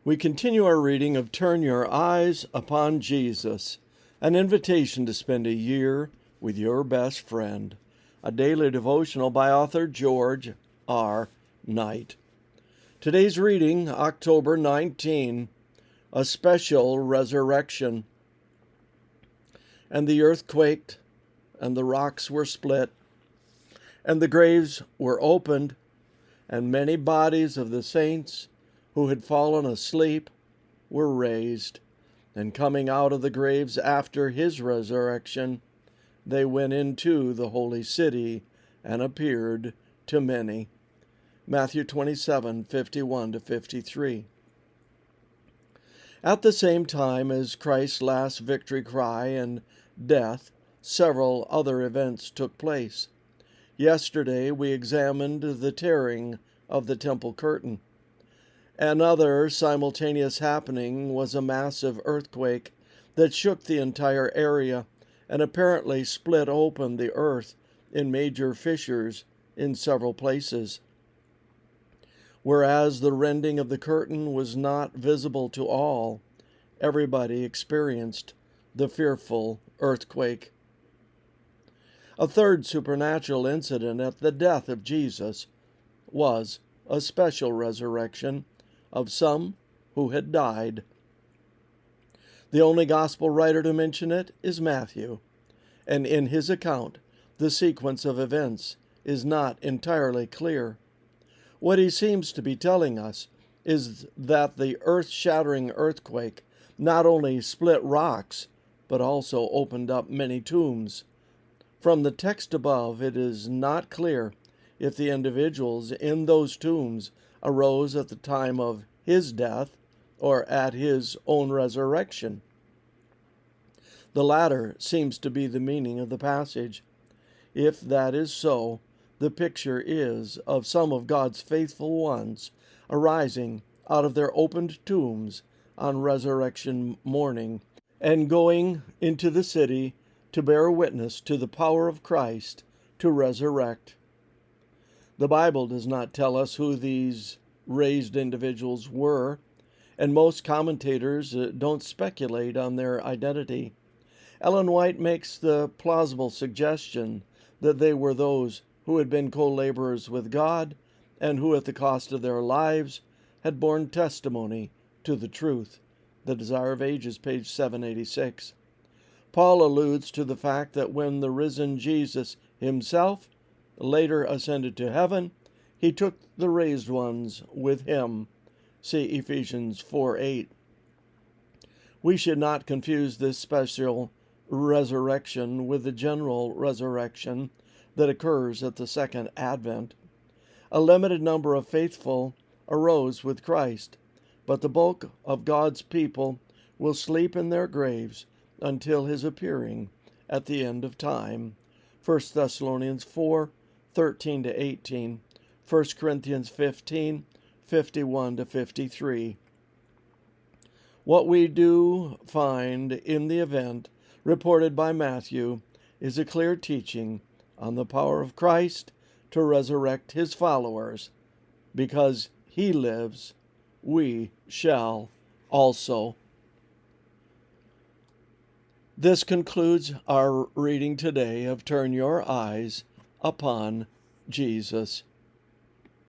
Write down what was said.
We continue our reading of Turn Your Eyes Upon Jesus, an invitation to spend a year with your best friend, a daily devotional by author George R. Knight. Today's reading, October 19, a special resurrection. And the earth quaked, and the rocks were split, and the graves were opened, and many bodies of the saints who had fallen asleep were raised. And coming out of the graves after his resurrection, they went into the holy city and appeared to many. Matthew 27:51-53. At the same time as Christ's last victory cry and death, several other events took place. Yesterday we examined the tearing of the temple curtain. Another simultaneous happening was a massive earthquake that shook the entire area and apparently split open the earth in major fissures in several places. Whereas the rending of the curtain was not visible to all, everybody experienced the fearful earthquake. A third supernatural incident at the death of Jesus was a special resurrection of some who had died. The only gospel writer to mention it is Matthew, and in his account, the sequence of events is not entirely clear. What he seems to be telling us is that the earth-shattering earthquake not only split rocks, but also opened up many tombs. From the text above, it is not clear if the individuals in those tombs arose at the time of his death or at his own resurrection. The latter seems to be the meaning of the passage. If that is so, the picture is of some of God's faithful ones arising out of their opened tombs on resurrection morning and going into the city to bear witness to the power of Christ to resurrect. The Bible does not tell us who these raised individuals were, and most commentators don't speculate on their identity. Ellen White makes the plausible suggestion that they were those who had been co-laborers with God and who, at the cost of their lives, had borne testimony to the truth. The Desire of Ages, page 786. Paul alludes to the fact that when the risen Jesus himself later ascended to heaven, he took the raised ones with him. See Ephesians 4:8. We should not confuse this special resurrection with the general resurrection that occurs at the second advent. A limited number of faithful arose with Christ, but the bulk of God's people will sleep in their graves until his appearing at the end of time. 1 Thessalonians 4:13-18, 1 Corinthians 15:51-53. What we do find in the event reported by Matthew is a clear teaching on the power of Christ to resurrect his followers. Because he lives, we shall also. This concludes our reading today of Turn Your Eyes Upon Jesus.